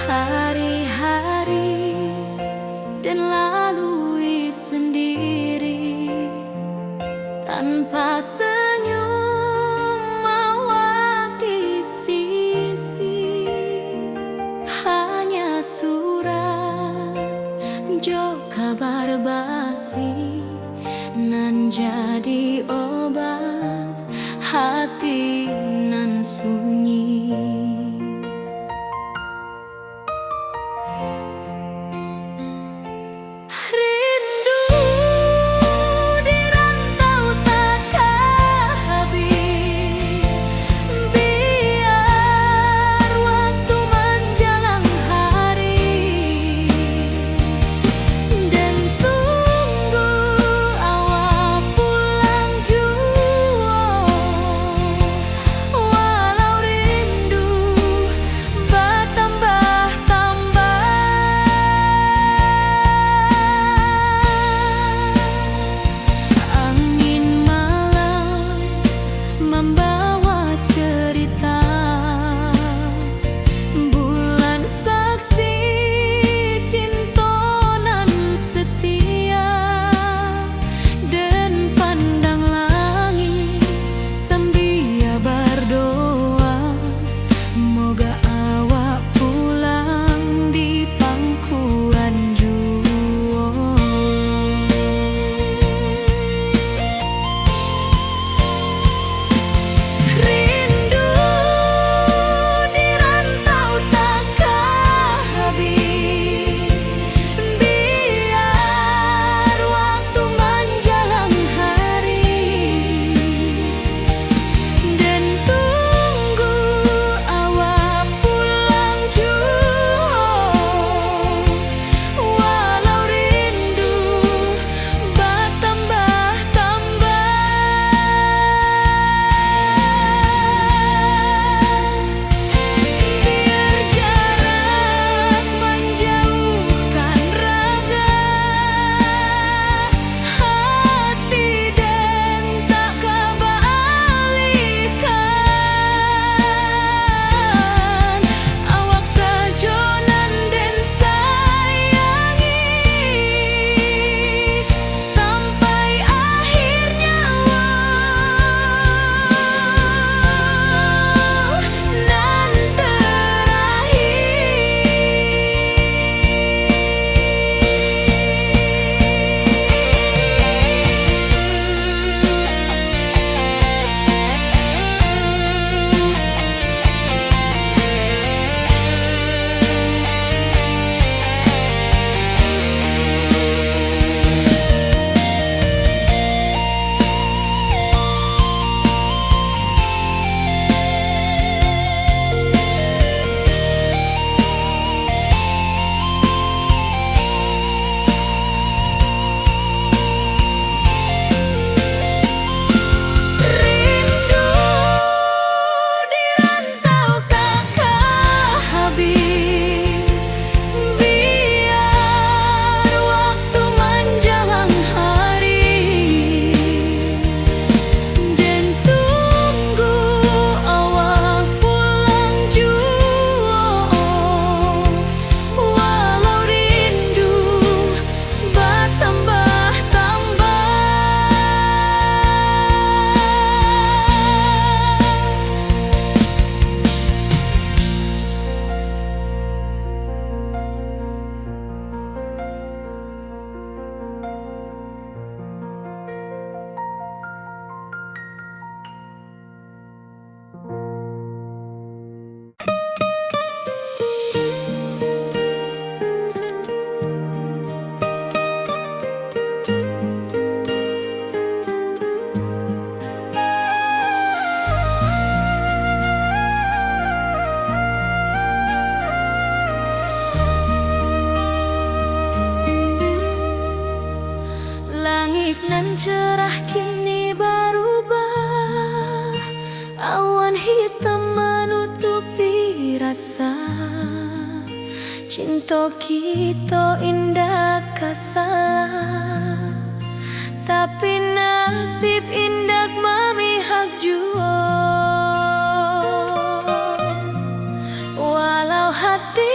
Hari-hari dan lalui sendiri tanpa senyum awak di sisi. Hanya surat jo kabar basi nan jadi obat hati nan sunyi. Membawa cerita bulan saksi cintonan setia, dan pandang langit sambil berdoa moga awak pulang di pangkuan jua. Langit nan cerah kini berubah, awan hitam menutupi rasa. Cinta kita indah kasalah, tapi nasib indah memihak jua. Walau hati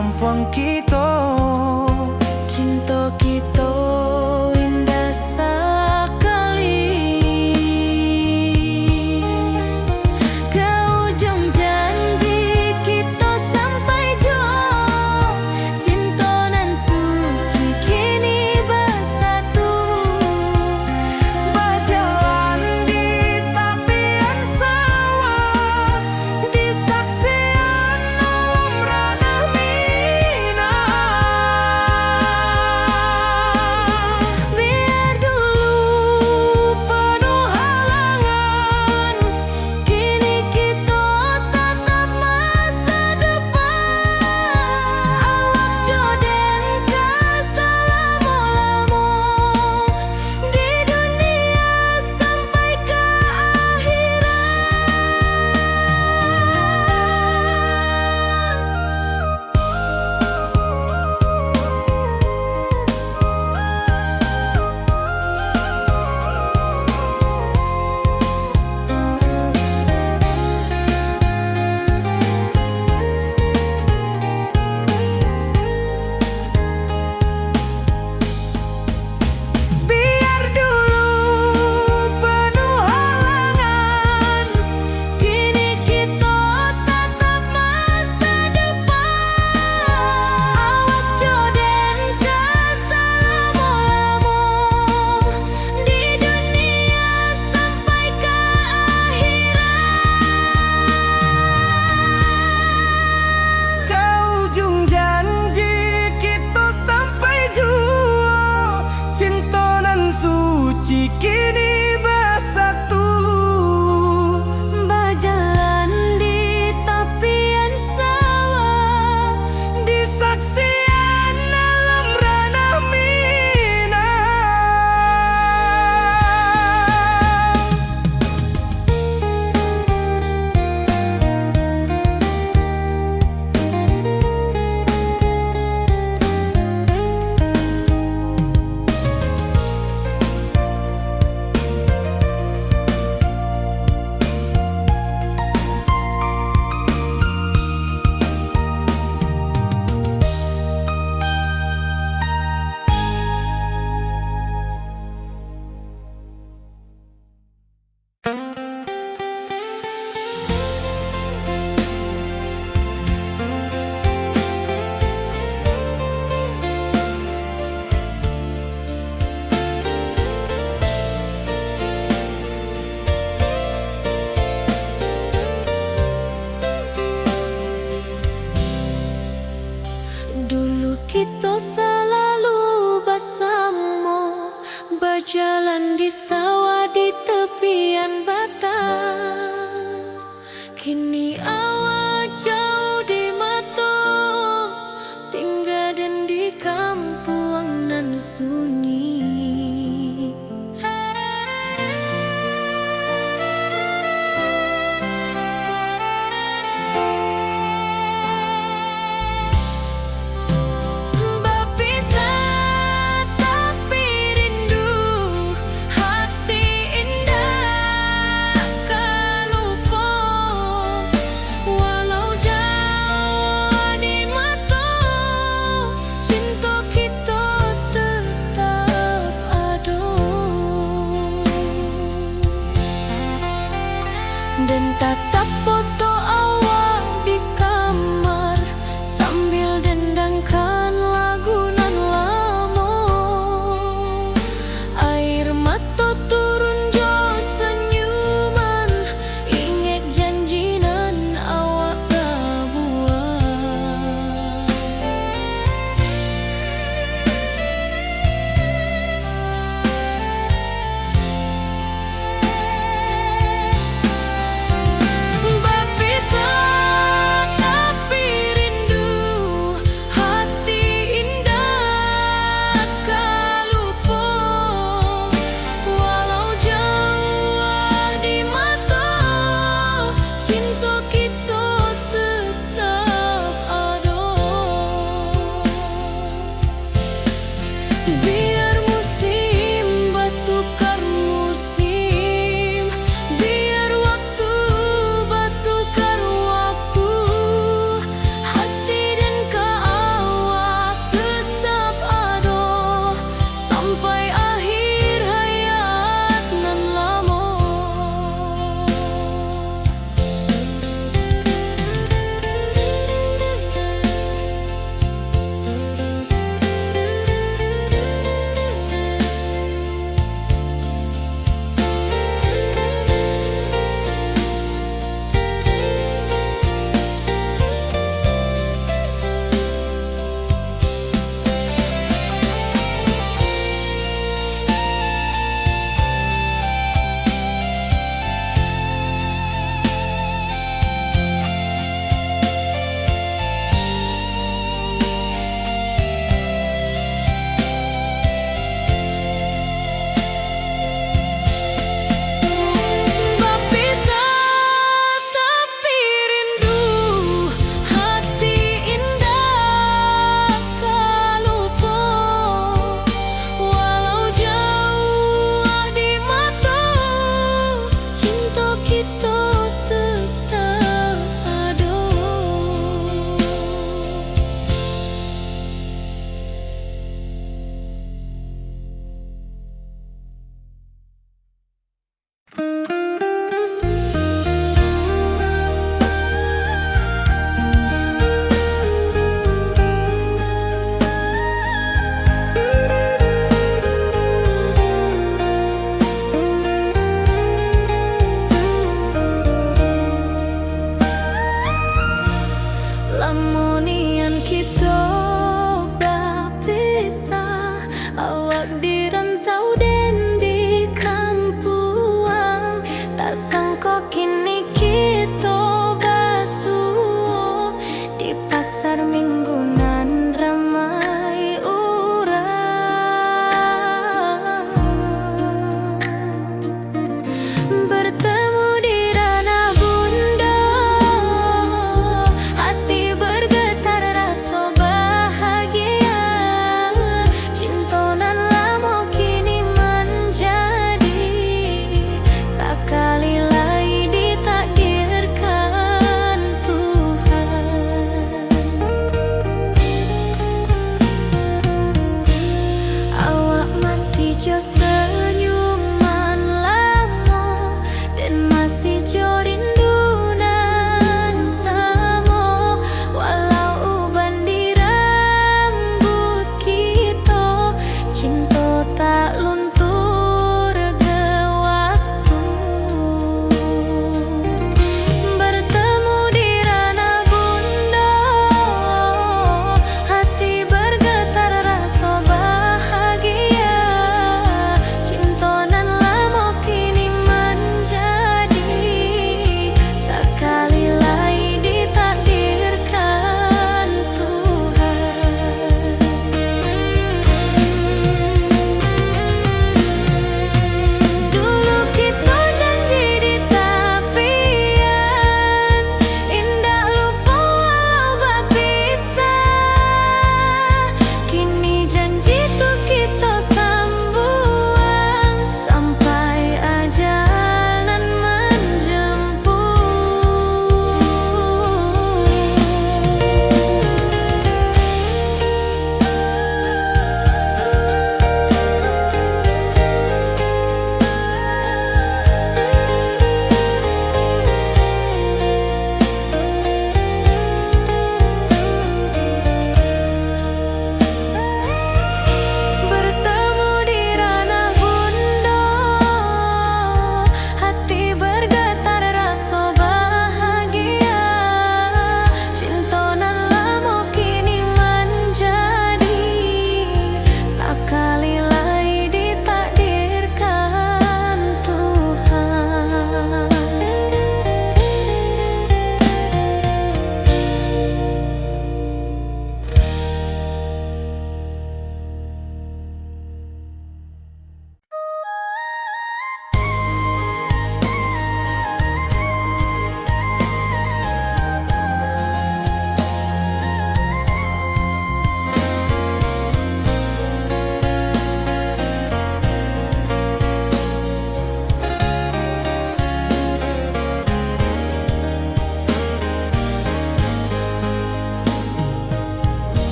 sampuang kita. Cinta kita indah sekali. Ke ujung janji kita sampai jauh. Cinta nan suci kini bersatu. Berjalan di tepian sawah, di saksian alam ranah Minang. Biar dulu penuh halangan, kini kita tatap masa depan. Awak joden ka selama-lama di dunia sampai ke Biar dulu penuh halangan, kini kita tatap masa depan. Awak joden ka selama-lama di dunia sampai ke ke ujung janji kita sampai jua. Cinta nan suci kini bersatu. berjalan di tepian sawah. Di saksian alam ranah Minang. Dulu kita selalu bersama, berjalan di sawah di tepian batang. Kini awak jauh di mata, tinggal dan di kampung nan sunyi. Berpisah tapi rindu, hati indah kan lupa. Walau jauh di mata, cinta kita tetap ada. Dan tatap foto awak di kamar sambil dendangkan lagu nan lama. Air mata turun jo senyuman, ingat janji nan awak buat. Berpisah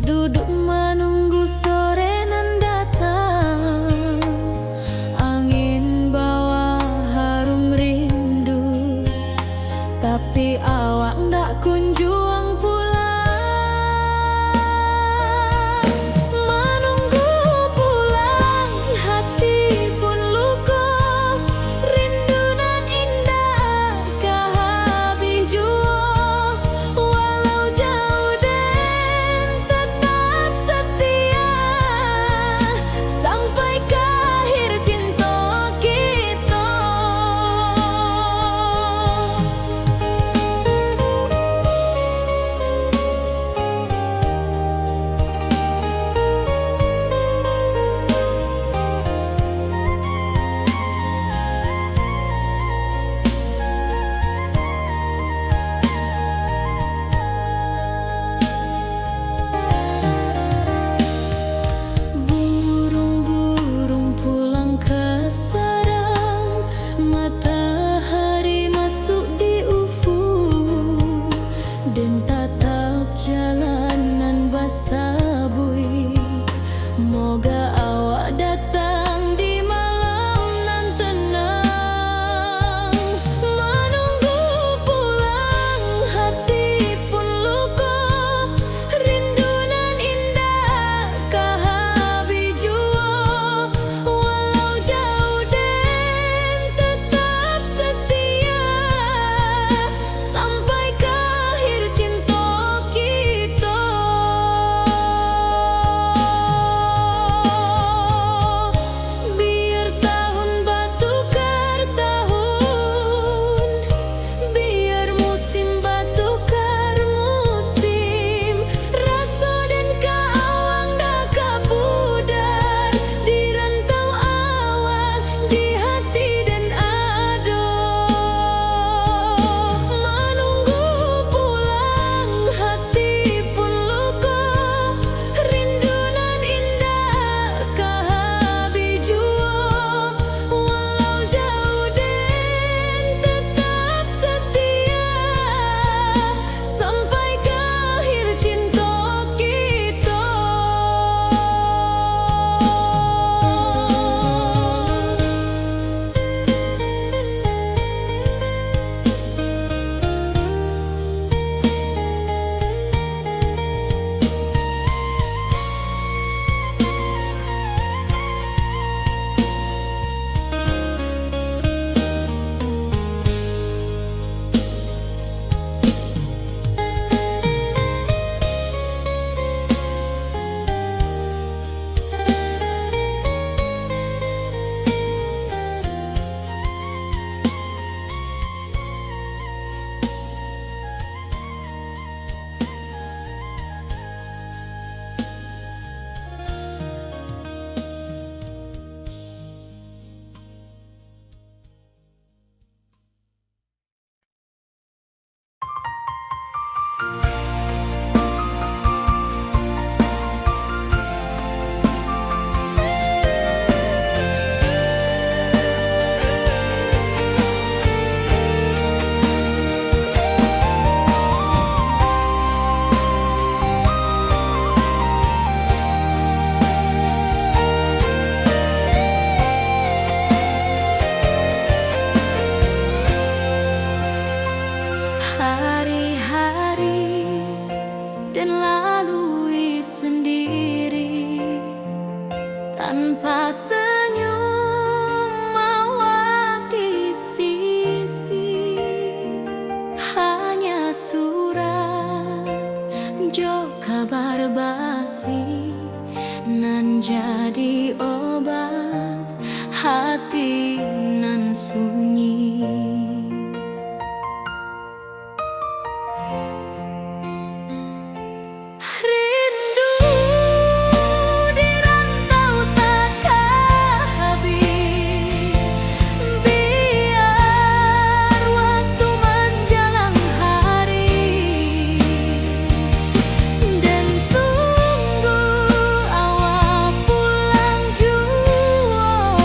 Duduk menunggu sore nan datang, angin bawa harum rindu, tapi awak ndak kunjung pulang. Menunggu pulang, hati pun luka, rindu nan indah kah habis jua. Walau jauh dan tetap setia, sampai ke akhir cinta kita. Burung-burung pulang ke sarang, matahari masuk di ufuk, dan tatap jalanan basah bui. Moga awak datang di malam nan tenang. Menunggu pulang, hati pun luka, rindu nan indah kah habis jua. Walau jauh dan tetap setia, sampai ke akhir cinta kita. Biar tahun bertukar tahun, biar musim bertukar musim, rasa dan keawang dah kapudar di rantau awak, di hati dan ado. Menunggu pulang, hati pun luka, rindu nan indah kah habis jua. Walau jauh dan tetap setia, sampai ke akhir cinta kita. Hari-hari dan lalui sendiri, tanpa senyum awak di sisi. Hanya surat jo kabar basi, nan jadi obat hati nan sunyi. Rindu di rantau takkan habis, biar waktu menjelang hari, dan tunggu awak pulang jua.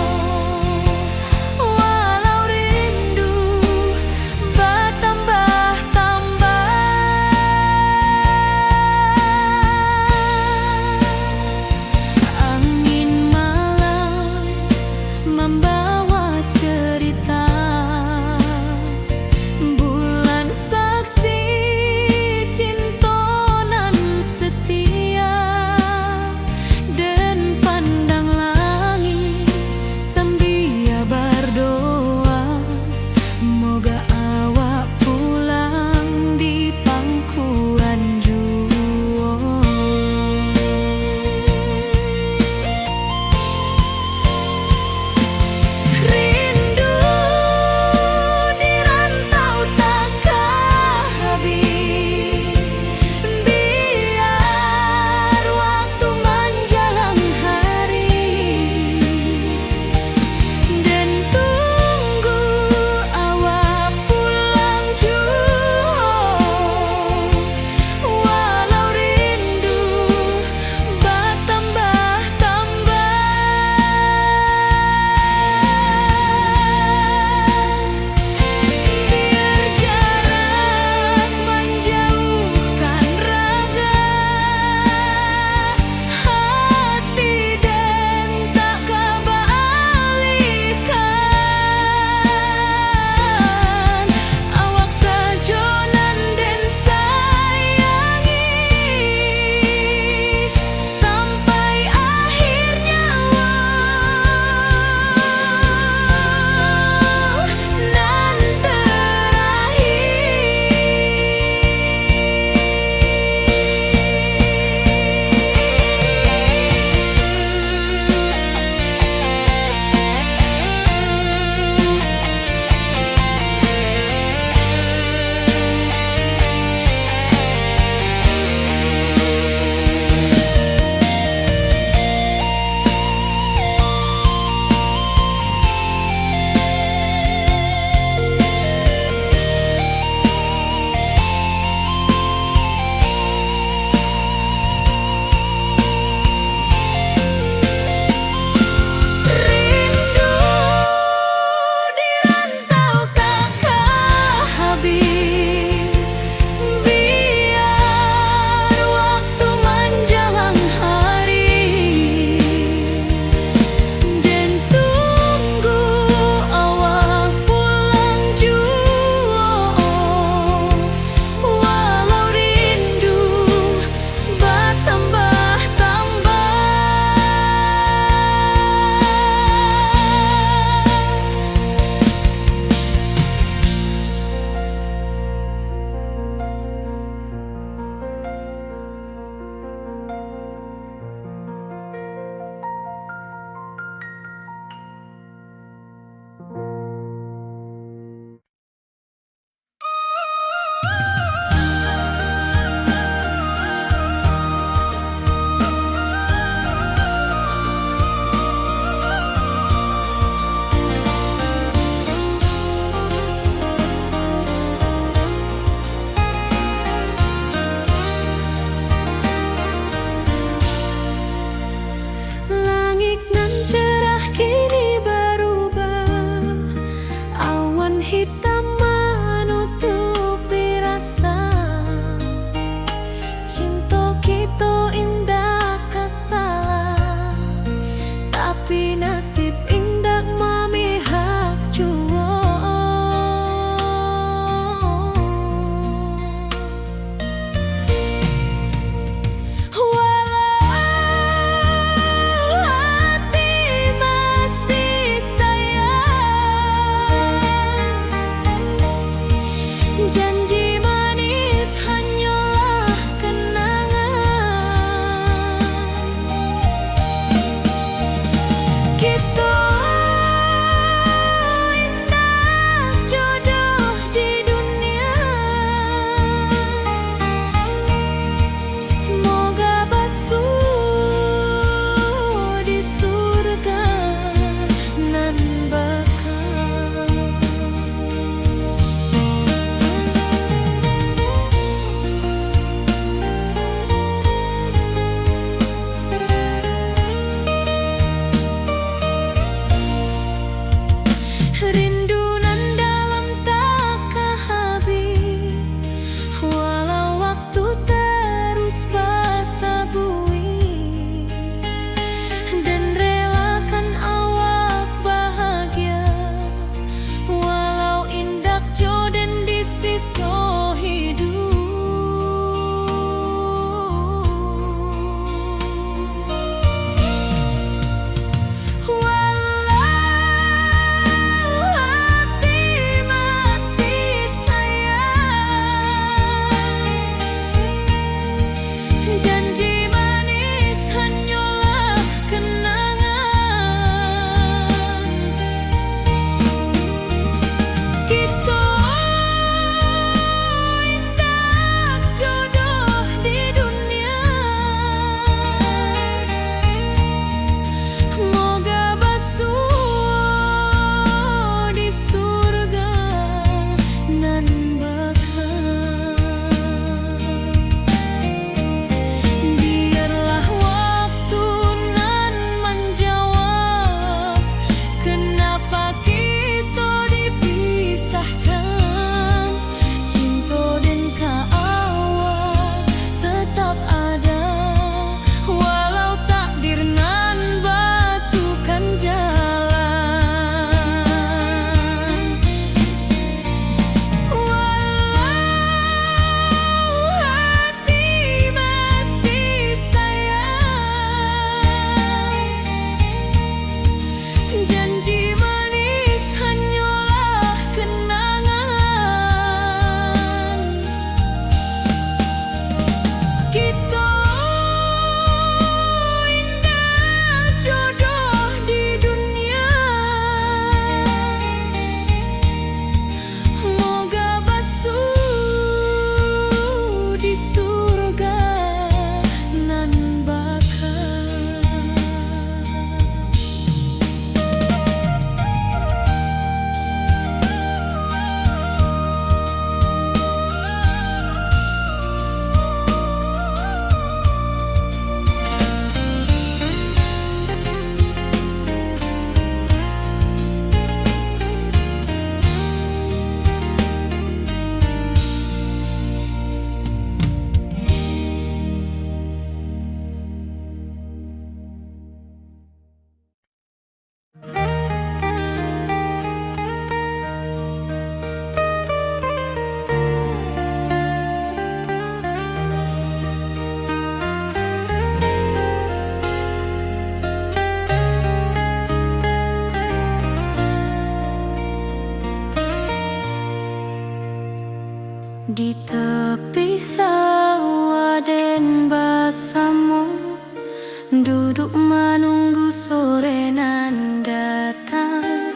duduk menunggu sore nan datang.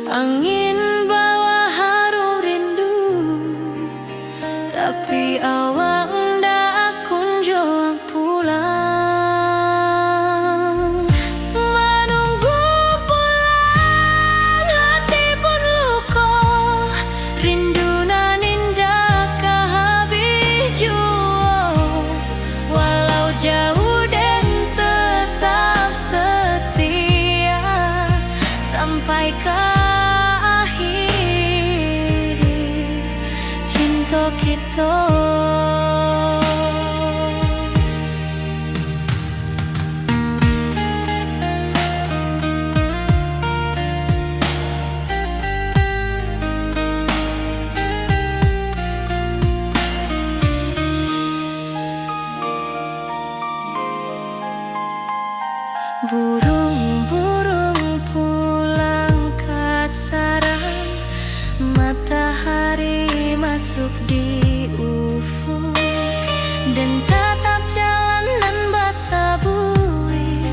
Angin bawa harum rindu, tapi awak ndak kunjung pulang. Menunggu pulang, hati pun luka. Rindu nan indah kehabis jua, walau jauh dan tetap setia sampai ke akhir cinta kita. Burung-burung pulang ke sarang, matahari masuk di ufuk, dan tatap jalanan basah buik.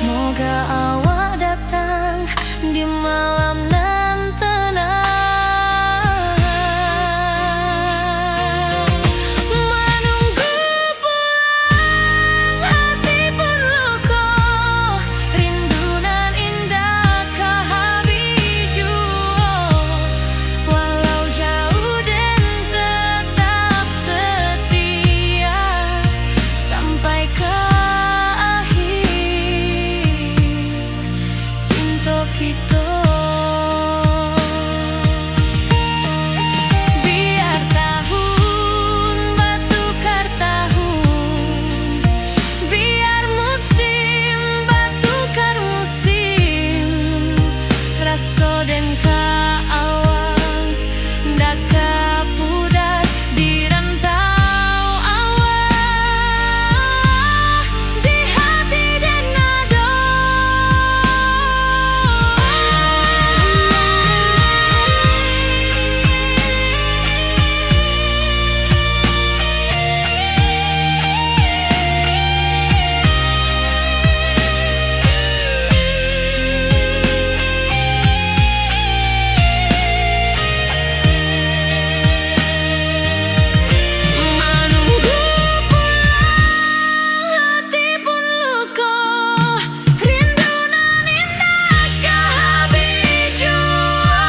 Moga awak datang di malam nan tenang. Menunggu pulang, hati pun luka. Rindu nan indah kehabis jua, walau jauh dan tetap setia sampai ke akhir cinta kita. Biar tahun bertukar tahun, biar musim bertukar musim, rasa dan keawang ndak kapudar di rantau awak, di hati dan nada. Menunggu pulang, hati pun luka. Rindu nan indah kehabis jua,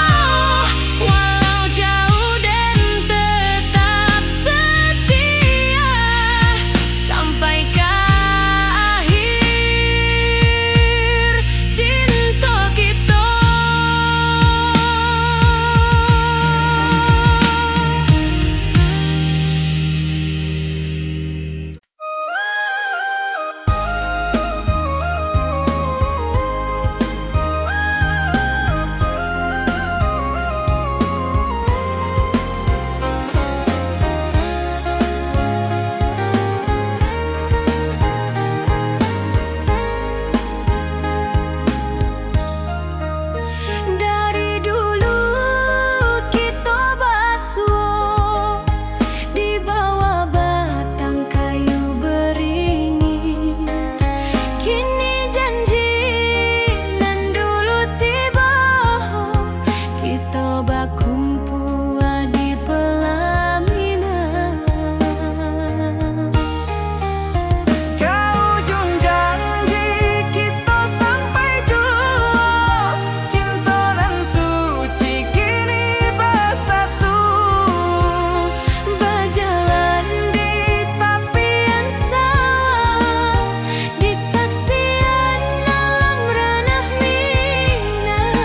walau jauh dan tetap setia sampai ke akhir cinta kita. Dari dulu kita basuh di bawah batang kayu beringin. Kini janji nan dulu tiba, kita berkumpul di pelaminan. Ke ujung janji kita sampai jua, cinta nan suci kini bersatu. Berjalan di tapian sawah, di saksian alam ranah Minang.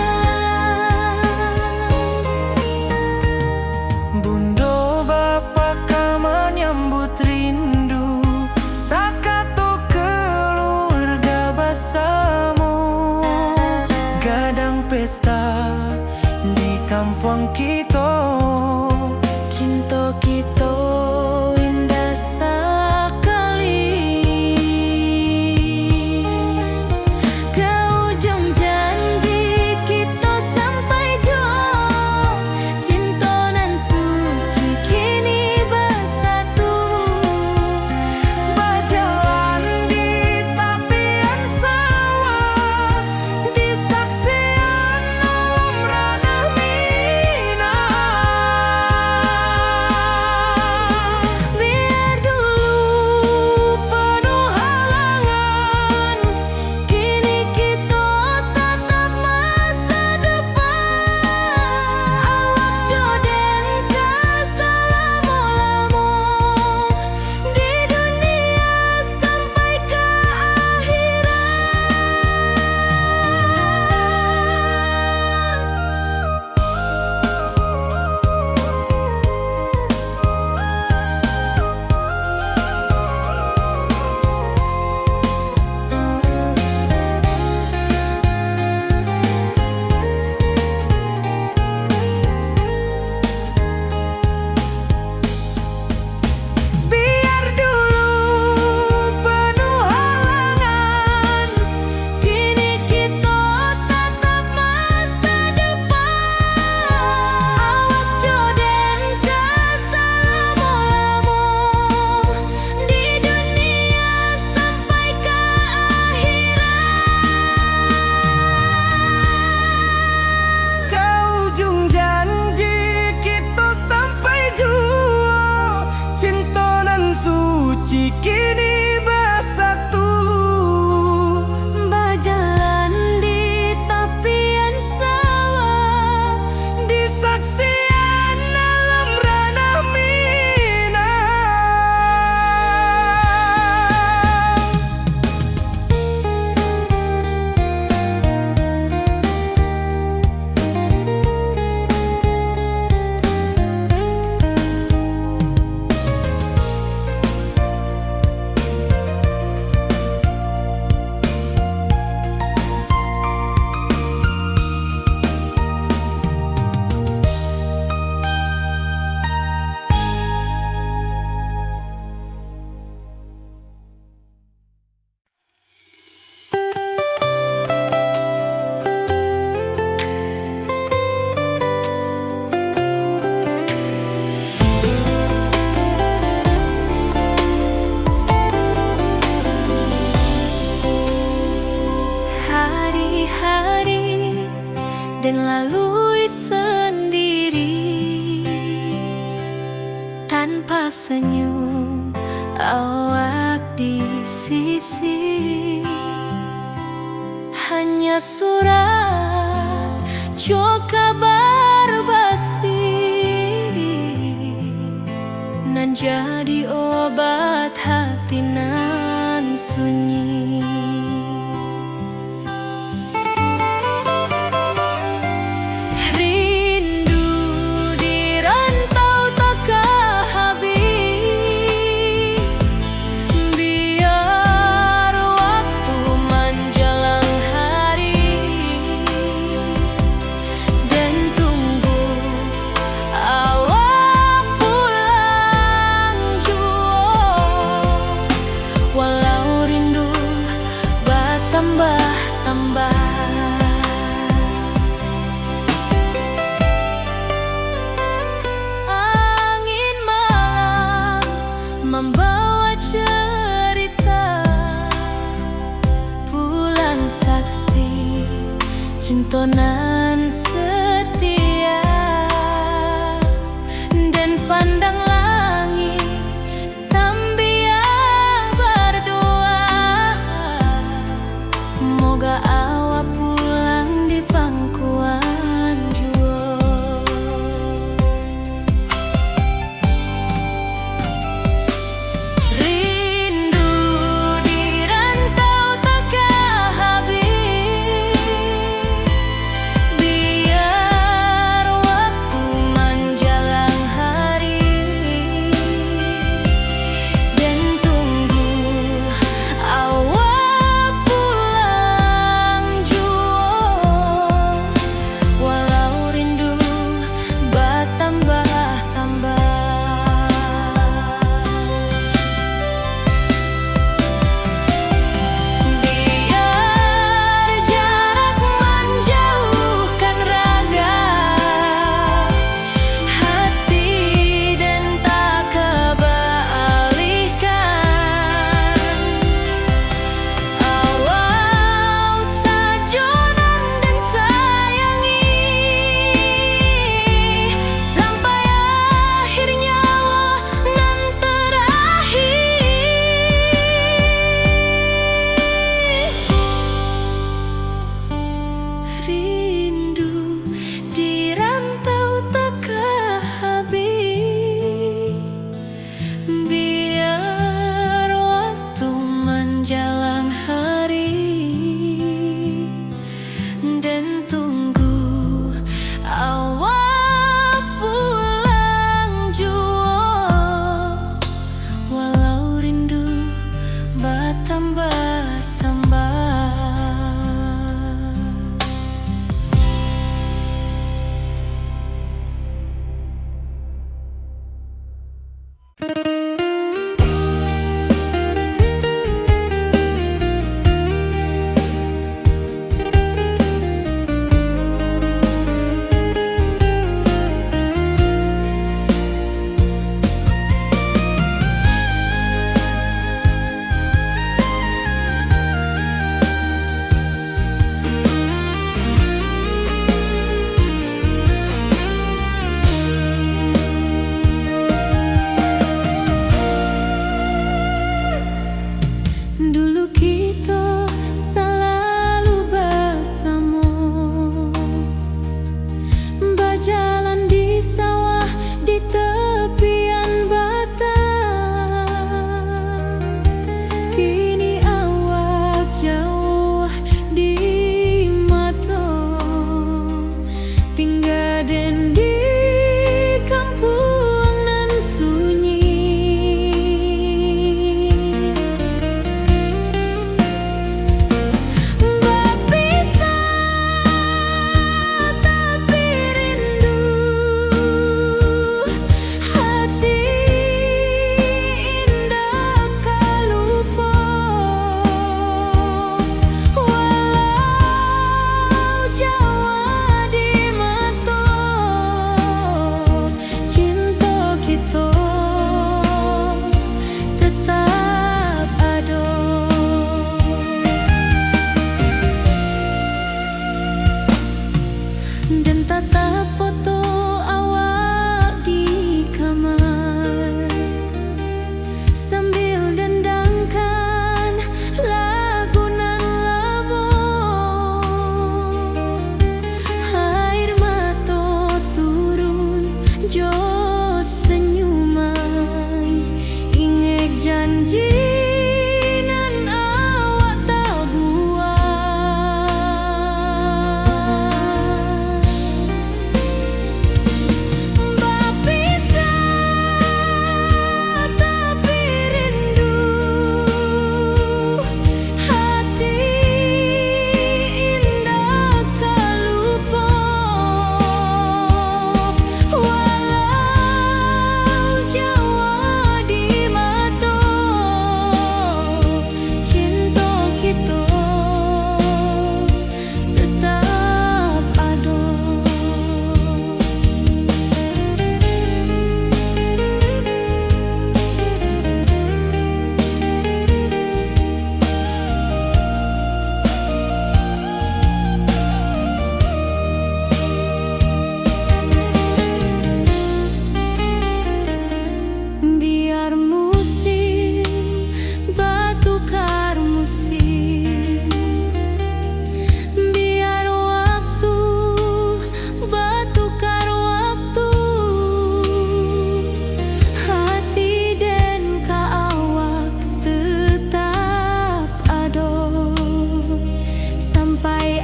Bunda bapa ka menyambut rindu, sakato keluarga bersama. Gadang pesta di kampung kita, Cinta kita indah sekali. Ke ujung janji kita sampai jua, cinta nan suci kini bersatu. berjalan di tapian hari-hari dan lalui sendiri tanpa senyum awak di sisi. Hanya surat jo kabar basi nan jadi obat hati nan sunyi. Rindu di rantau takkan habis, biar waktu menjelang hari dan tunggu awak pulang jua. Walau rindu bertambah-tambah, angin malam membawa cerita, bulan saksi cintonan setia, dan pandang langit sambil berdoa, moga awak pulang di pangkuan jua. Rindu di rantau takkan habis, biar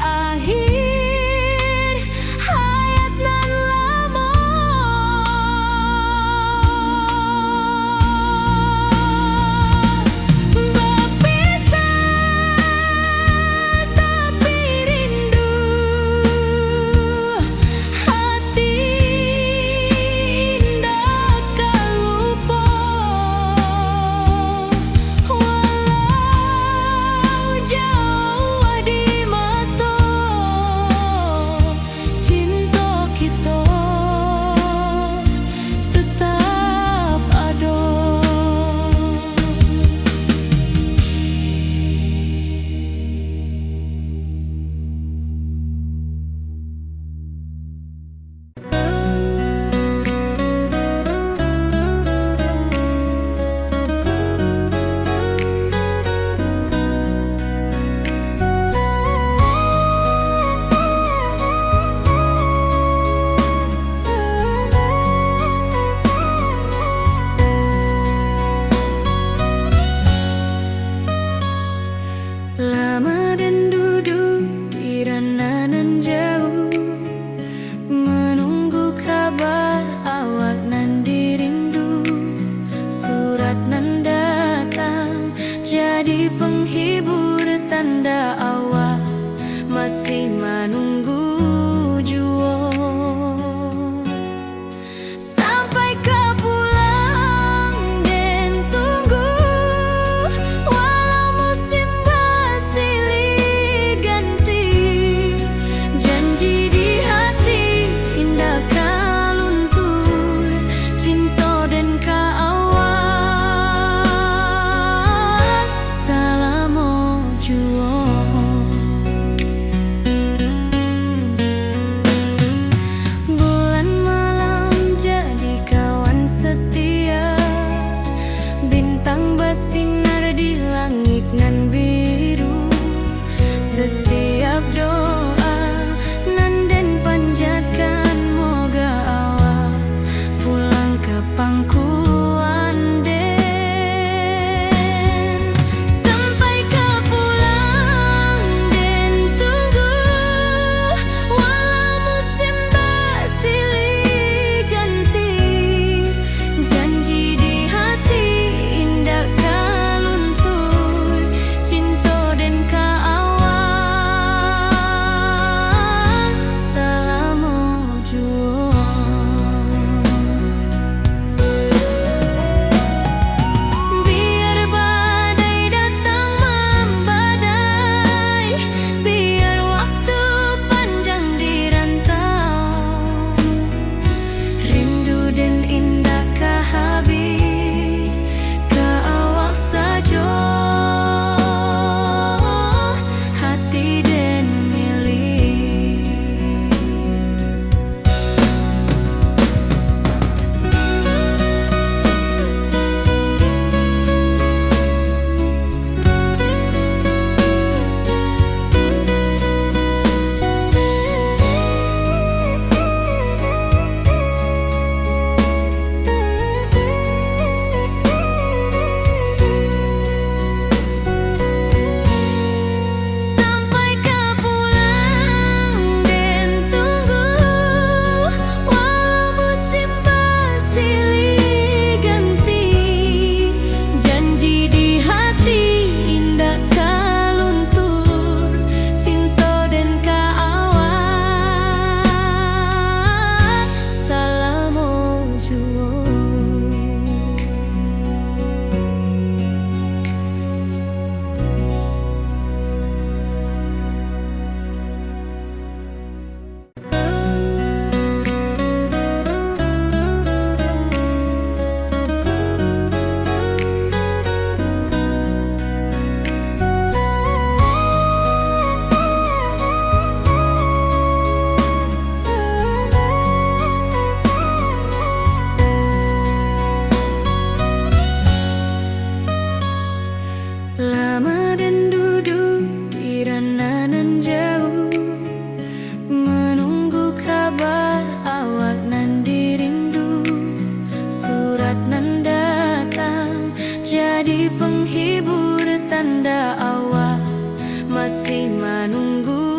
akhir hayat nan lamo. Berpisah tapi rindu, hati indah kalupa. Walau jauh di mata, cinta kita tetap ada. Lama dan duduk di ranah nan jauh, menunggu kabar awak nan dirindu. Surat nan datang jadi penghibur, tanda awak masih menunggu jua. Sampai kau pulang dan tunggu, walau musim bersilih ganti. Janji di hati indah kau luntur, cinta dan kau awak selama jua. Bulan malam jadi kawan setia, bintang bersinar di langit nan biru. Setiap doa nan den panjatkan, moga awak pulang ke pangkuan den. Sampai kau pulang dan tunggu, walau musim bersilih ganti. Janji di hati indah kau luntur, cinta dan kau awak selama jua. Biar badai datang membadai, biar waktu panjang dirantau, rindu dan indah kah habis ke awak saja, hati dan milik. Sampai kau pulang dan tunggu, walau musim bersilih ganti. Janji di hati indah kau luntur, cinta dan kau awak selama jua. Lama dan duduk di ranah nan jauh, menunggu kabar awak nan dirindu. Surat nan datang jadi penghibur, tanda awak masih menunggu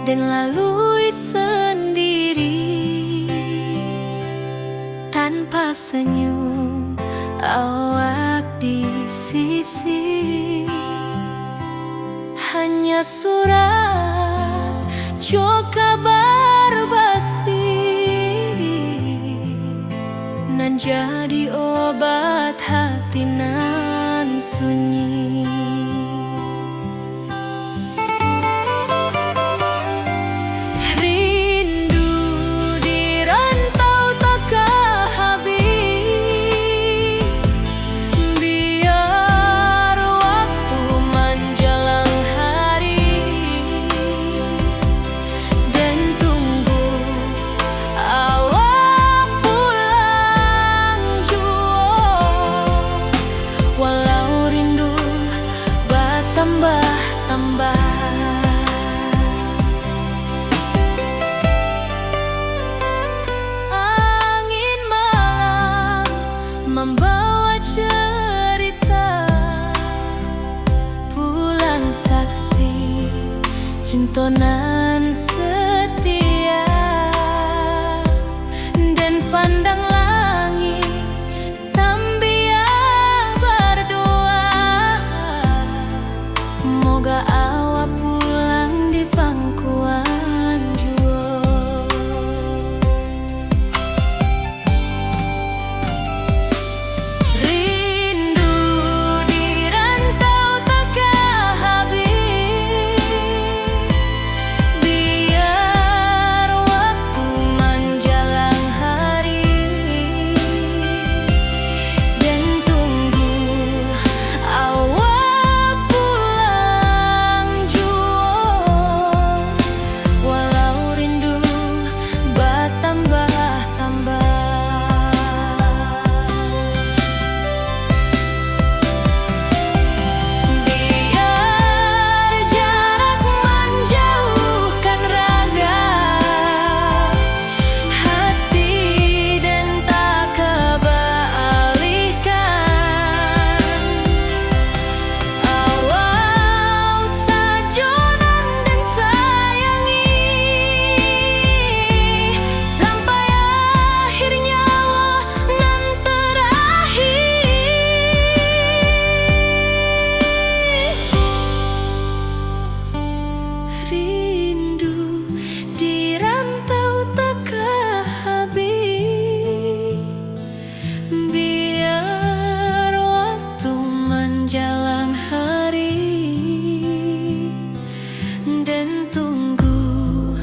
dan lalui sendiri tanpa senyum awak di sisi. Hanya surat jo kabar basi nan jadi obat hati nan sunyi. Rindu di rantau tak habis, biar waktu menjelang hari dan tunggu awak pulang jua. Walau rindu bertambah-tambah, angin malam membawa cerita pulang saksi cinta nan setia, dan pandang langit sambil berdoa, moga awak pulang di pangkuan jua. Rindu di rantau tak habis, biar waktu menjelang hari dan tunggu awak pulang jua. Walau rindu bertambah-tambah, biar jarak menjauhkan raga hati dan tak kebalikan. Awal sajonan dan sayangi sampai akhir nyawa nan terakhir. Rindu di rantau tak habis, biar waktu menjelang hari dan tunggu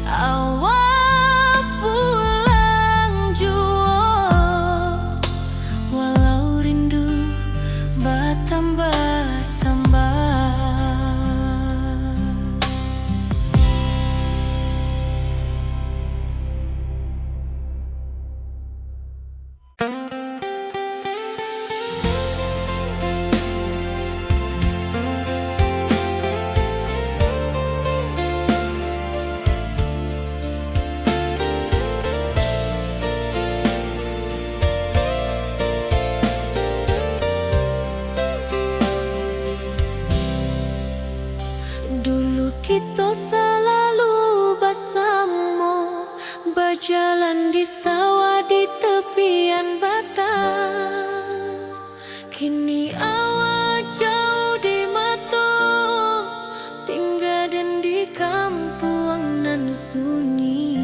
awak pulang jua. Walau rindu bertambah-tambah. Dulu kita selalu bersama, berjalan di sawah di tepian batang. Kini awak jauh di mata, tinggal dan di kampung nan sunyi.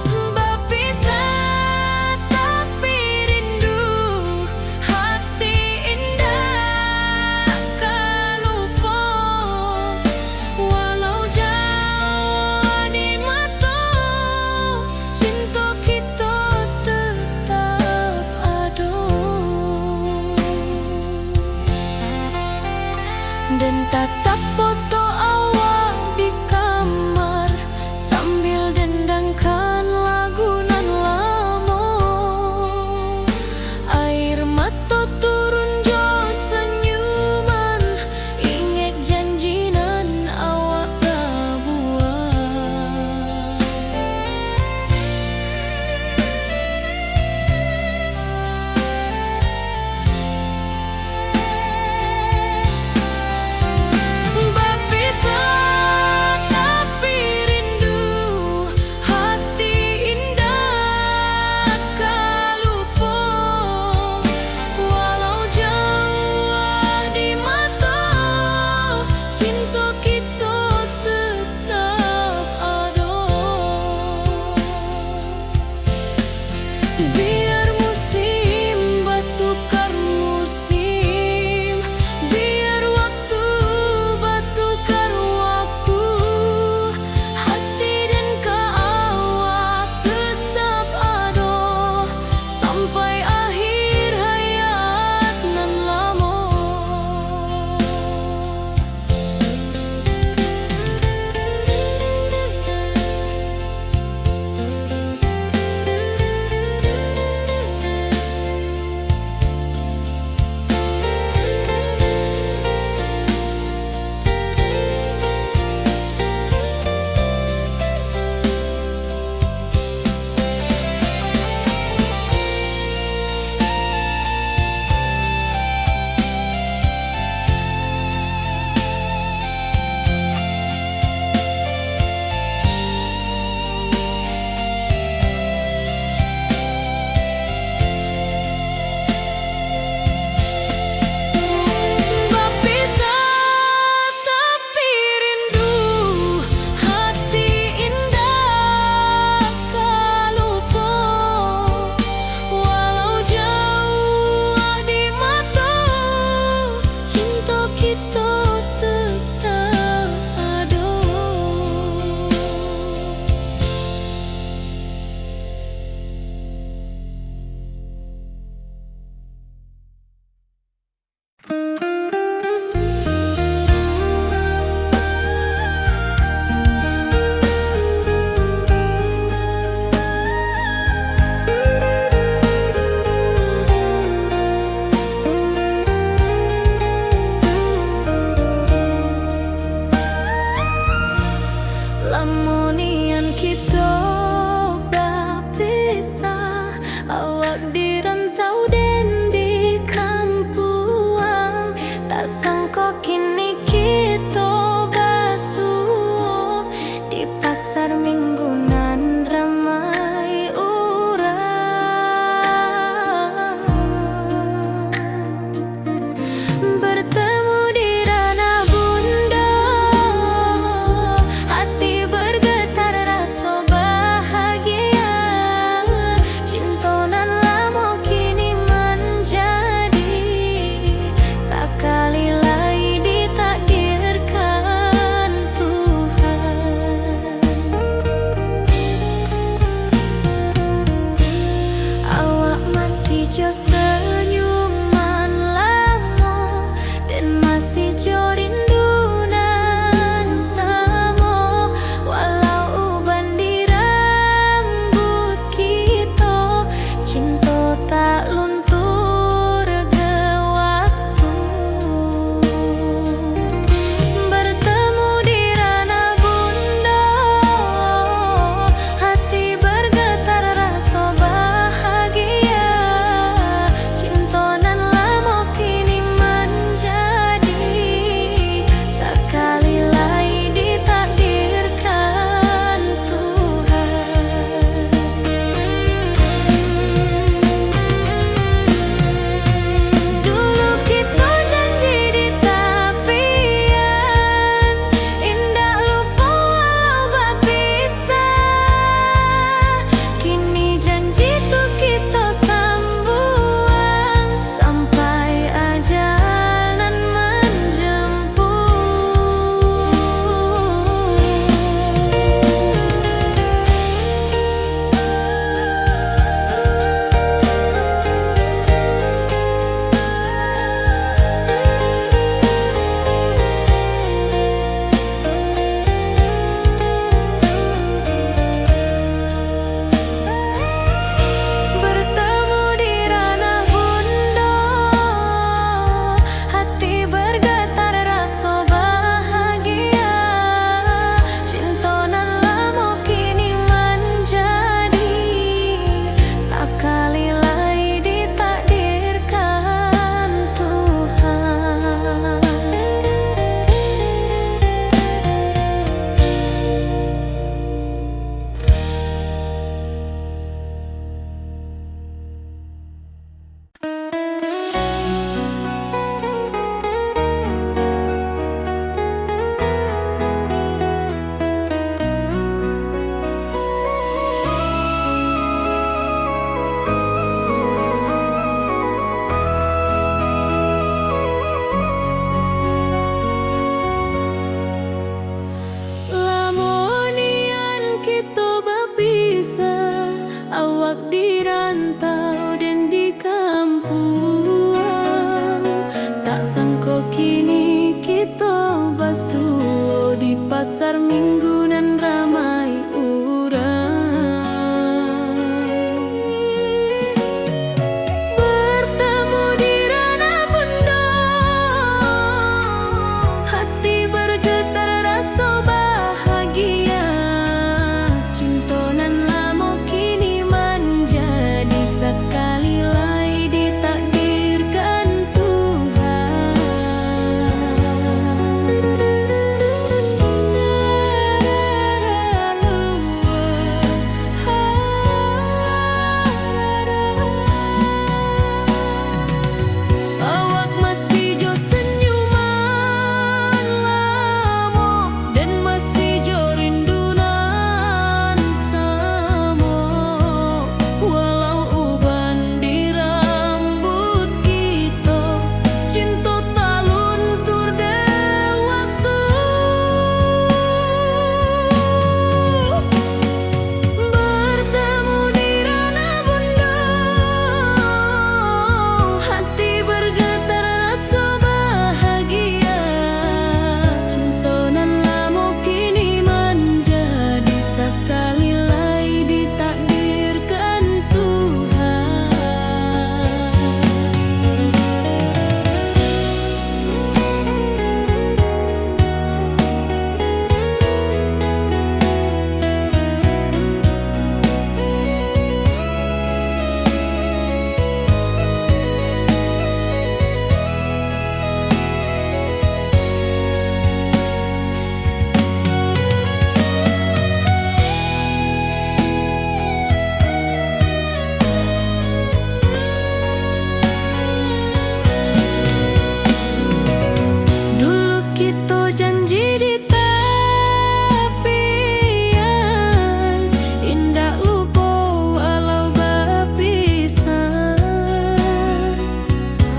Berpisah tapi rindu, hati indah kan lupa. Walau jauh di mata, cinta kita tetap ada. Dan tatap foto awak di kamar sambil dendangkan lagu nan lama. Air mata turun jo senyuman, ingat janji nan awak buat. cinta kita tetap ada. Biar musim bertukar musim, biar waktu bertukar waktu, hati dan kawat tetap ada sampai akhir hayat nan lama. pasar minggu nan ramai urang. Bertemu di ranah bunda, hati bergetar rasa bahagia. Cinta nan lama kini menjadi sekali lai ditakdirkan Tuhan. Awak masih jo senyuman lamo dan masih jo rindunan samo. Walau uban di rambut kita, cinta tak luntur de waktu. Bertemu di ranah bunda, hati bergetar rasa bahagia. Cinta nan lama kini menjadi sekali lai ditakdirkan Tuhan. Dulu kita janji di tepian, indah lupa walau berpisah.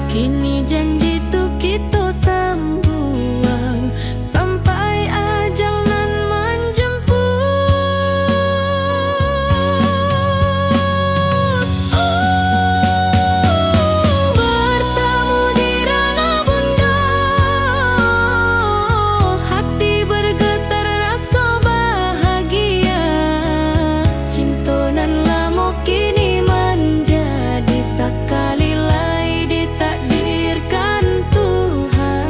Kini janji tu kita sambuang sampai ajal nan menjemput. Bertemu di ranah bunda, hati bergetar rasa bahagia. Cinta nan lama kini menjadi sekali lai ditakdirkan Tuhan.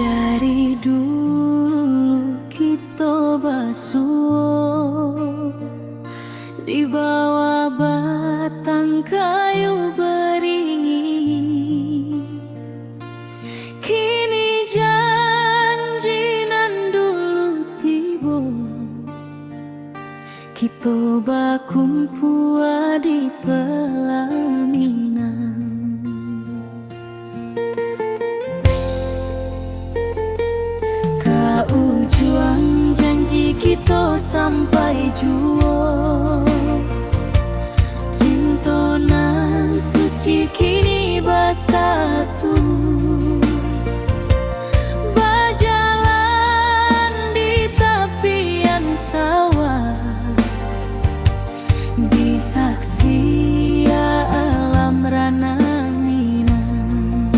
Dari dulu kita basuh di bawah batang kayu beringin. Kini janji nan dulu tiba, kita bakumpul di pelaminan. Ujung janji kita sampai jua, cinta nan suci kini bersatu. Berjalan di tepian sawah, disaksi alam ranah Minang.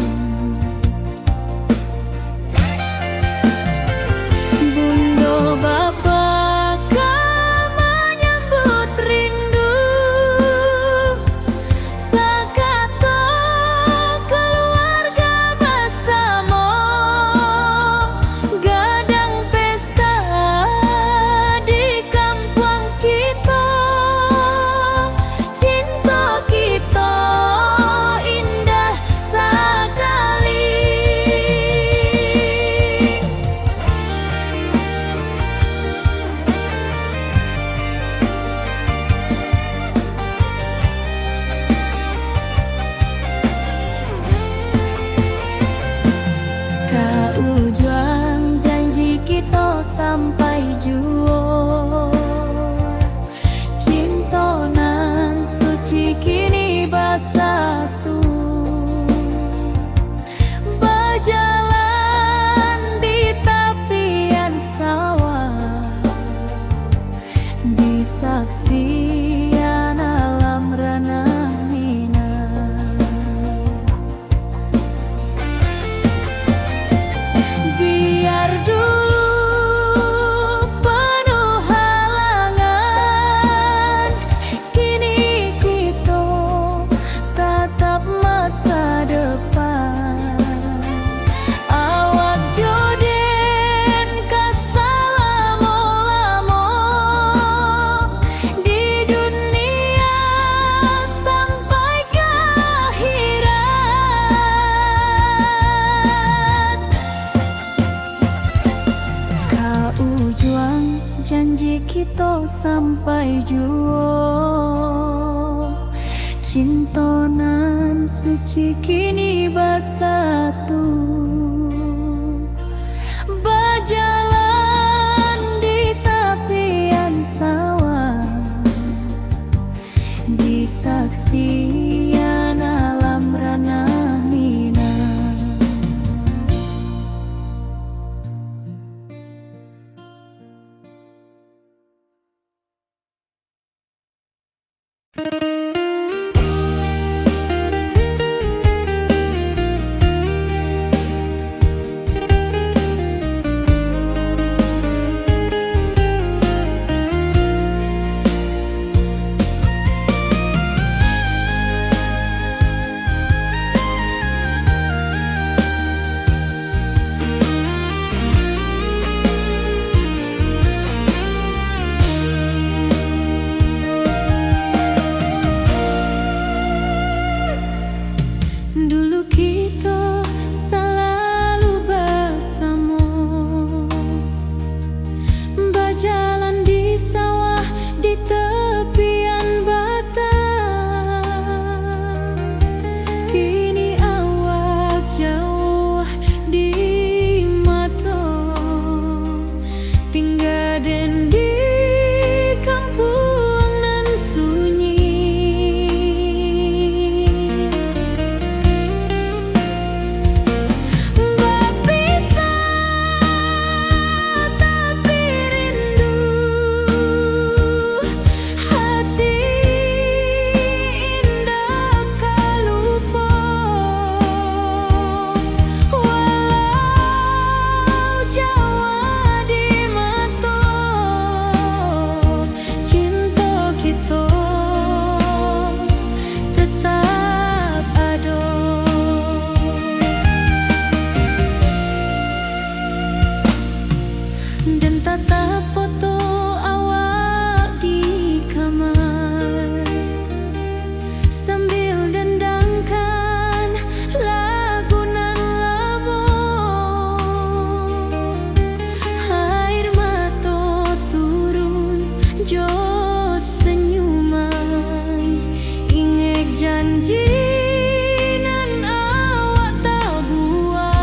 kita sampai juo. Cintonan suci kini bersatu, berjalan di tepian sawah, di saksian alam ranah Minang. Dulu kita selalu bersama, berjalan di sawah di tepian batang. Kini awak jauh di mata, tinggal den di kampung nan sunyi. Dan tatap foto awak di kamar, sambil dendangkan lagu nan lama. Air mata turun jo senyuman, ingat janji nan awak tak buat.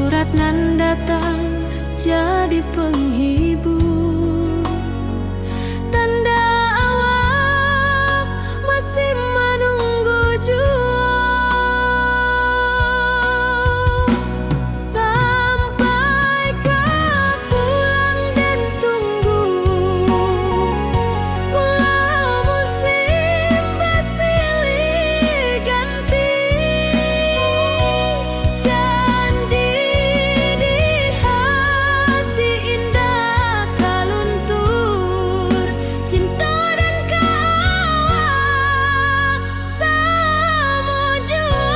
Surat nan datang jadi penghibur, tanda awak masih menunggu jua. Sampai kau pulang dan tunggu, walau musim bersilih ganti. Janji di hati indah kaluntur, cinta dan kawal sama jua.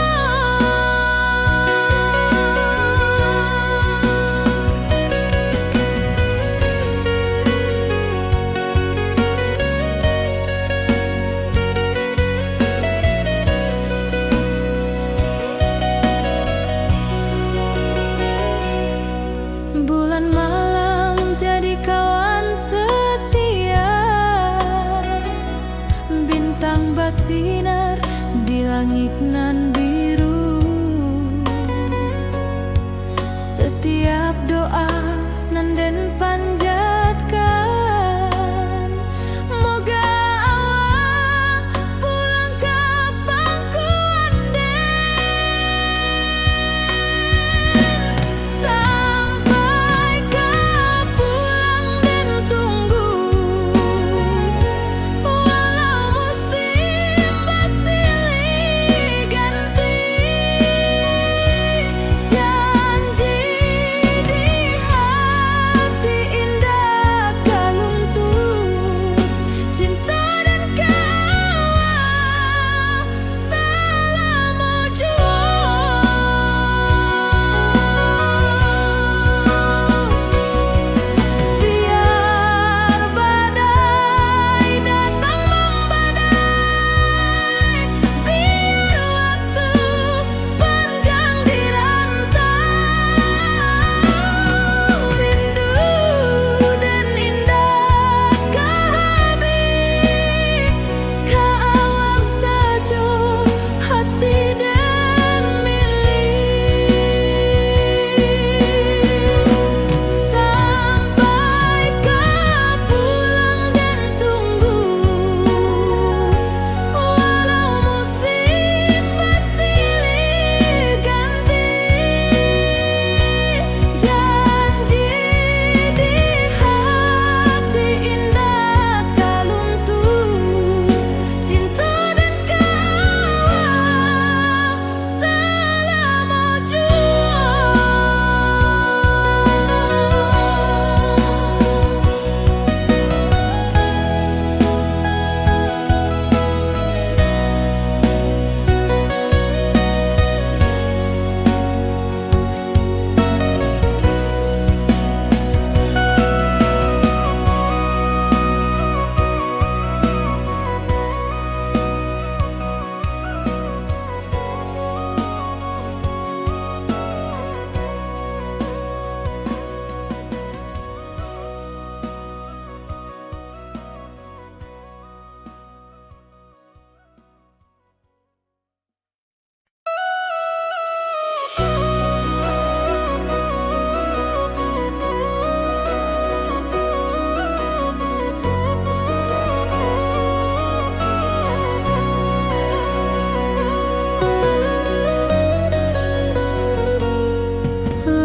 Bulan malam jadi kawan setia, bintang bersinar di langit nan biru. Setiap doa nan den panjatkan, moga awak pulang ke pangkuan den. Sampai kau pulang dan tunggu, walau musim bersilih ganti. Janji di hati indah kaluntur, cinta dan kawal selama jua. Biar badai datang membadai, biar waktu panjang dirantau, rindu dan indah kehabis, kawal saja hati dan milik. Sampai kau pulang dan tunggu, walau musim bersilih ganti. Janji di hati indah kaluntur, cinta dan kawal selama jua.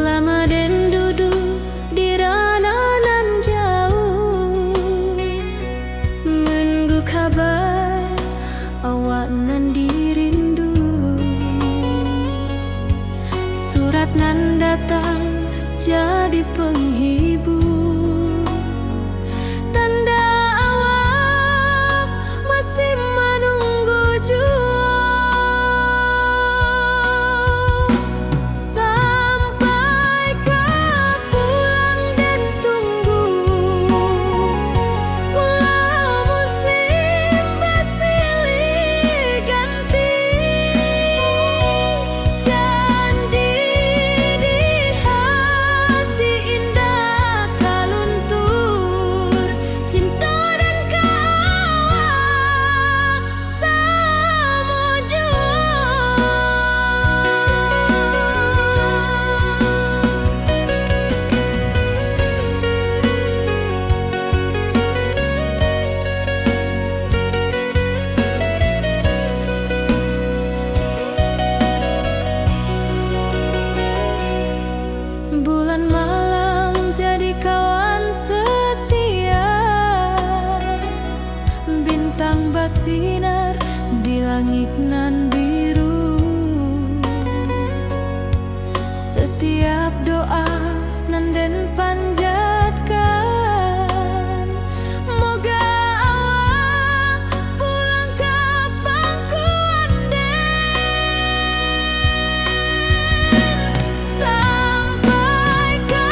Lama den duduk di ranah nan jauh, menunggu kabar awak nan dirindu. Surat nan datang jadi penghibur, tanda awak masih menunggu jua. Sampai kau pulang dan tunggu, walau musim bersilih ganti. Janji di hati indah rembulan malam jadi kawan setia, bintang basinar di langit nan biru. Setiap doa nan den panjatkan, moga awak pulang ka pangkuan den, sampai ka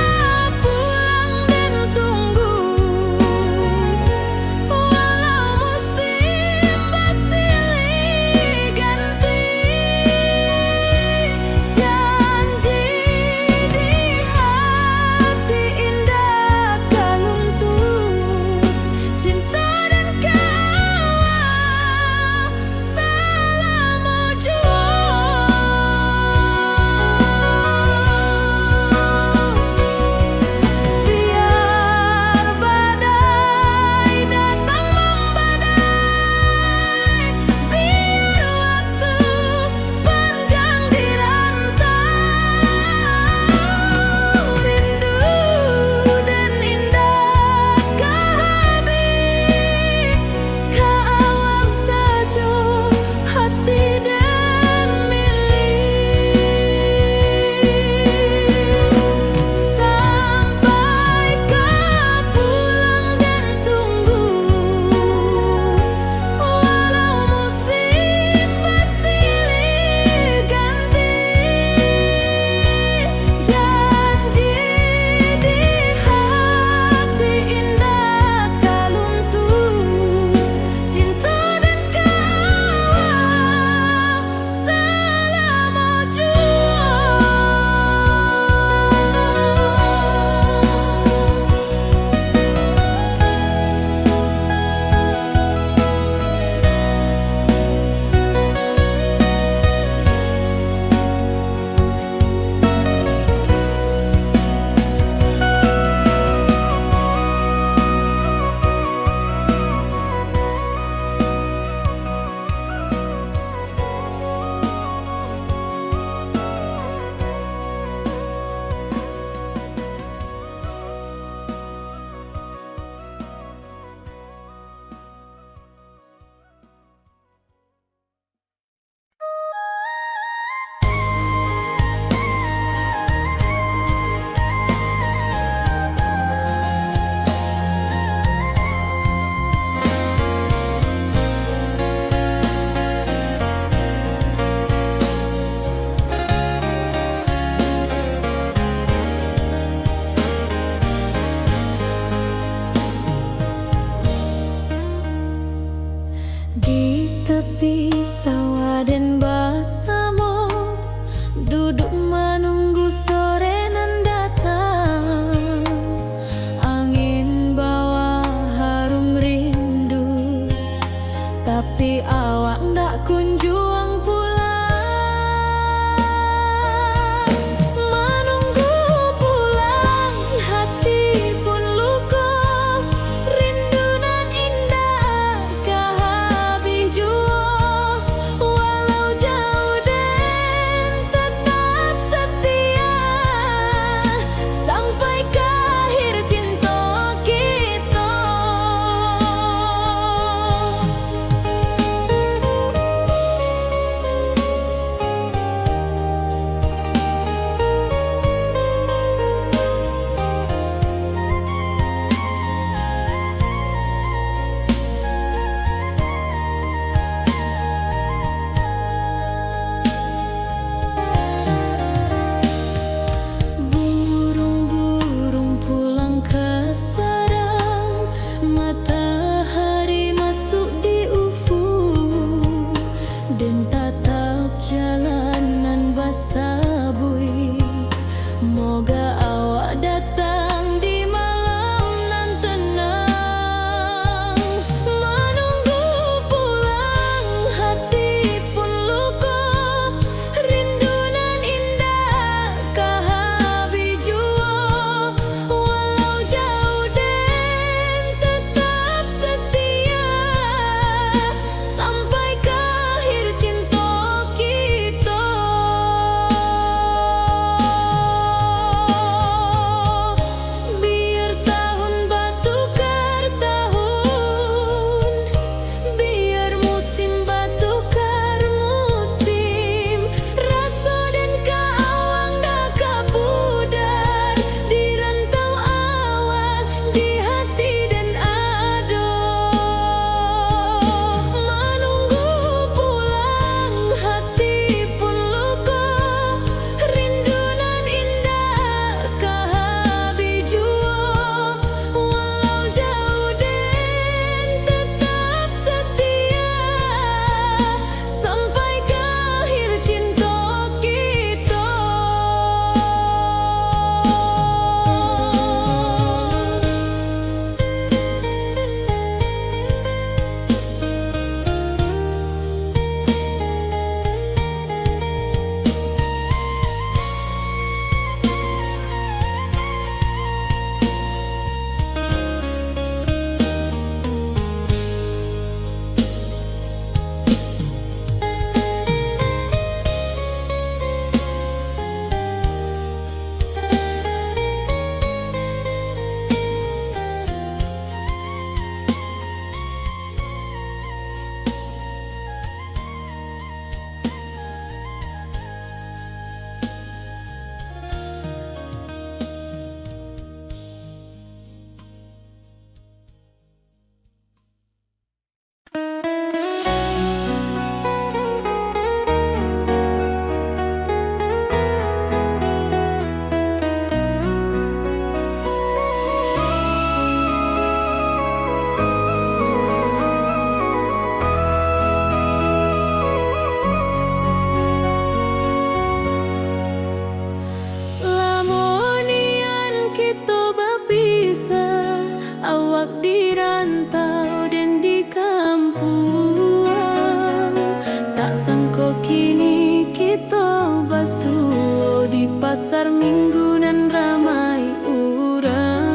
pasar minggu nan ramai urang.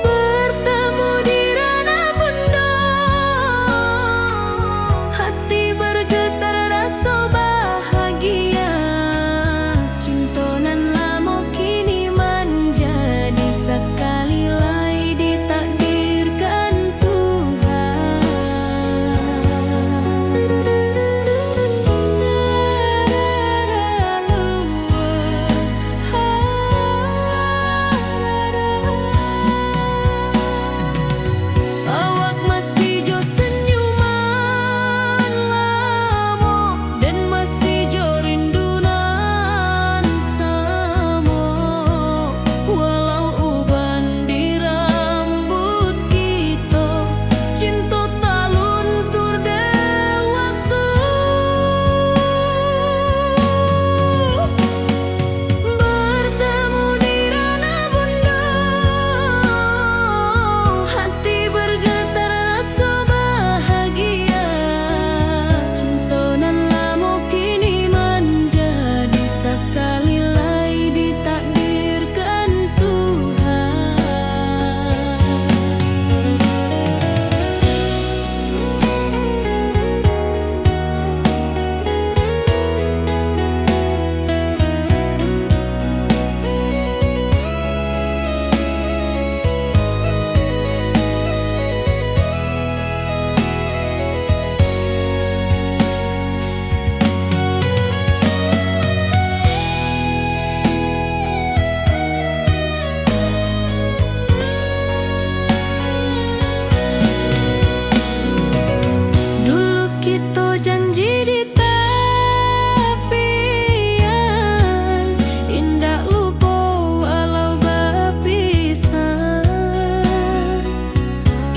Bertemu di ranah bunda, hati bergetar rasa bahagia. Cinta nan lama kini menjadi sekali lai ditakdirkan Tuhan. Awak masih jo senyuman lamo dan masih jo rindunan samo. Walau uban di rambut kita, cinta tak luntur de waktu. Bertemu di ranah bunda, hati bergetar rasa bahagia. Cinta nan lama kini menjadi sekali lai ditakdirkan Tuhan. Dulu kita janji di tepian, indah lupa walau berpisah.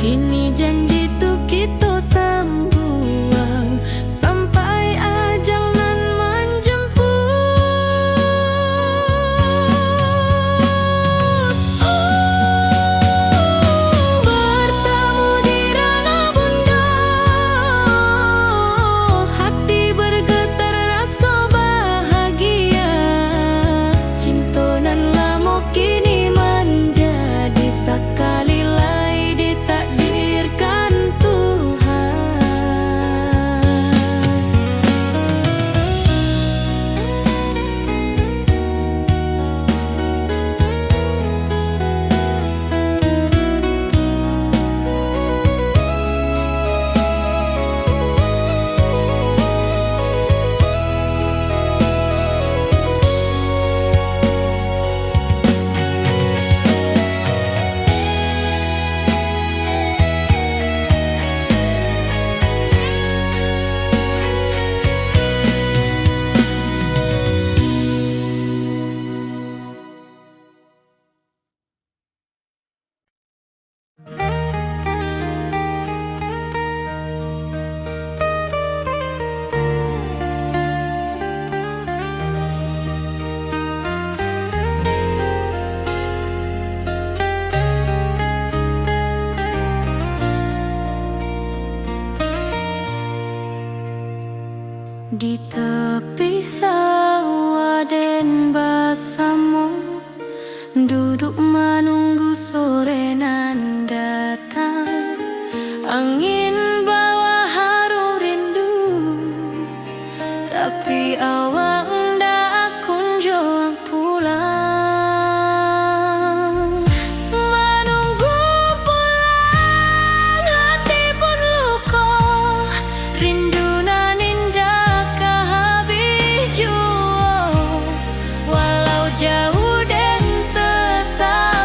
Kini janji tu kita sambuang sampai ajal nan menjemput. Bertemu di ranah bunda, hati bergetar rasa bahagia. Cinta nan lama kini menjadi sekali lai ditakdirkan Tuhan. Di tepi sawah den bersama, duduk menunggu sore nan datang. Angin bawa harum rindu, tapi awak ndak kunjung pulang. Menunggu pulang, hati pun luka, rindu nan indah habis jua. Walau jauh dan tetap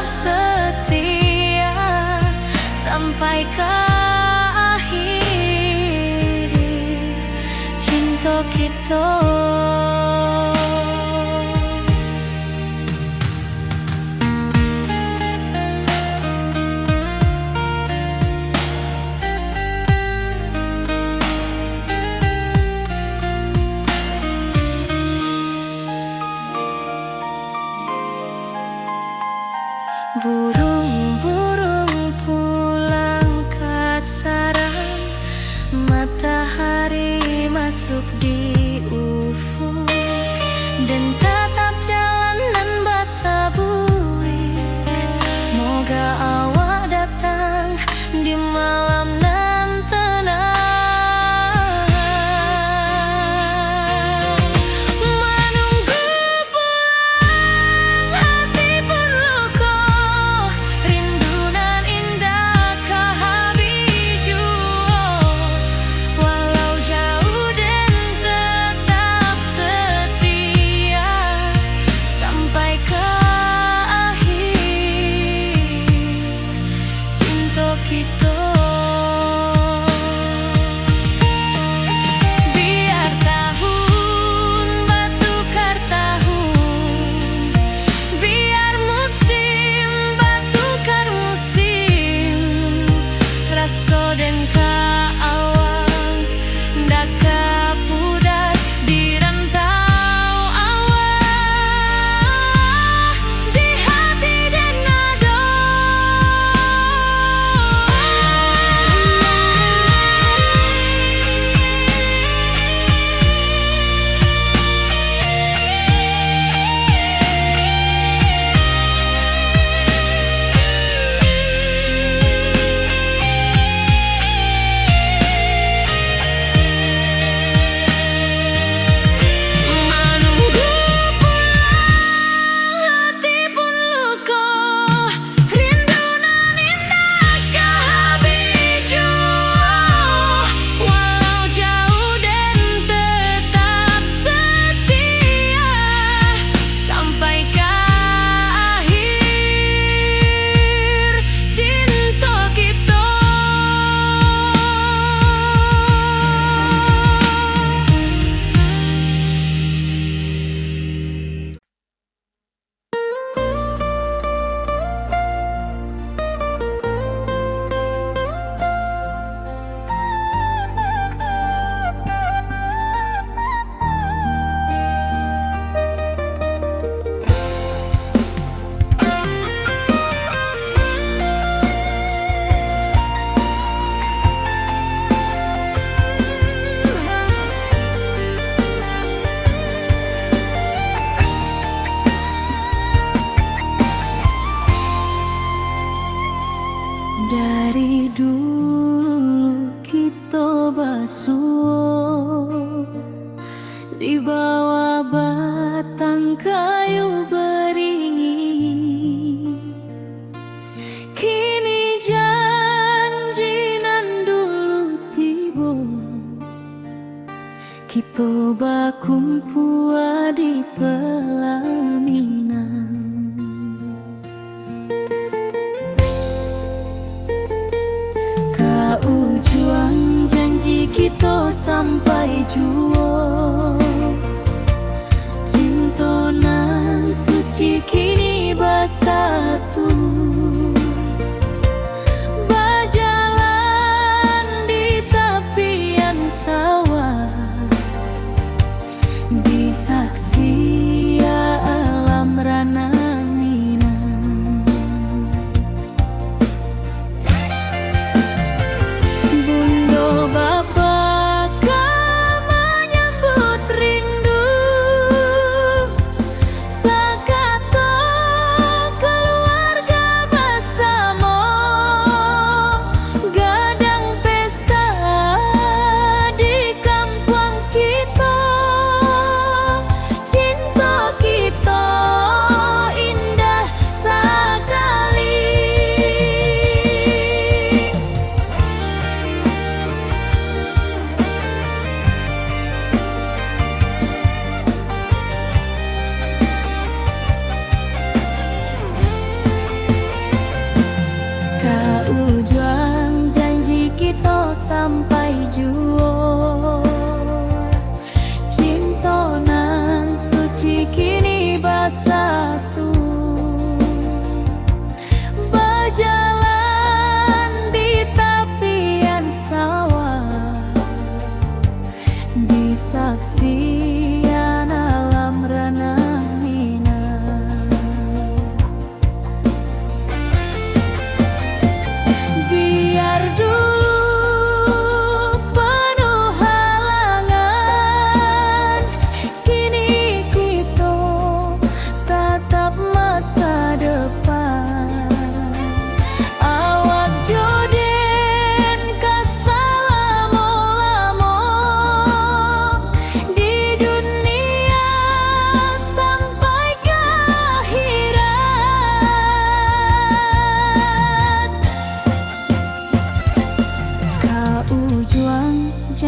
dan tatap jalanan basah buik. Moga awak datang di malam nan tenang. Menunggu pulang hati pun luka, rindu nan indah kehabiju. Walau jauh dan tetap setia sampai ke akhir cinta kita. Biar tahun batukar tahun, biar musim batukar musim, rasa dan kaawang ndak kapudar di rantau awak, di hati dan nado. Menunggu pulang hati pun luka, rindu nan indah kehabiju. Walau jauh dan tetap setia sampai ke akhir cinta kita. Dari dulu kita basuh di bawah batang kayu beringin. Kini janji nan dulu tiba, kita bakumpul di pelaminan. Ujung janji kita sampai jua, cinta nan suci kini bersatu. Berjalan di tepian sawah, di saksi alam rana Minang. Bunda bapa kau menyambut rindu, sakato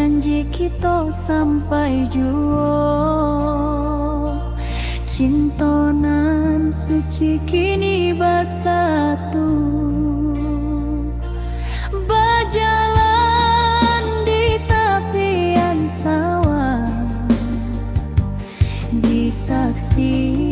janji kita sampai juo, cintonan suci kini bersatu, berjalan di tepian sawah, disaksi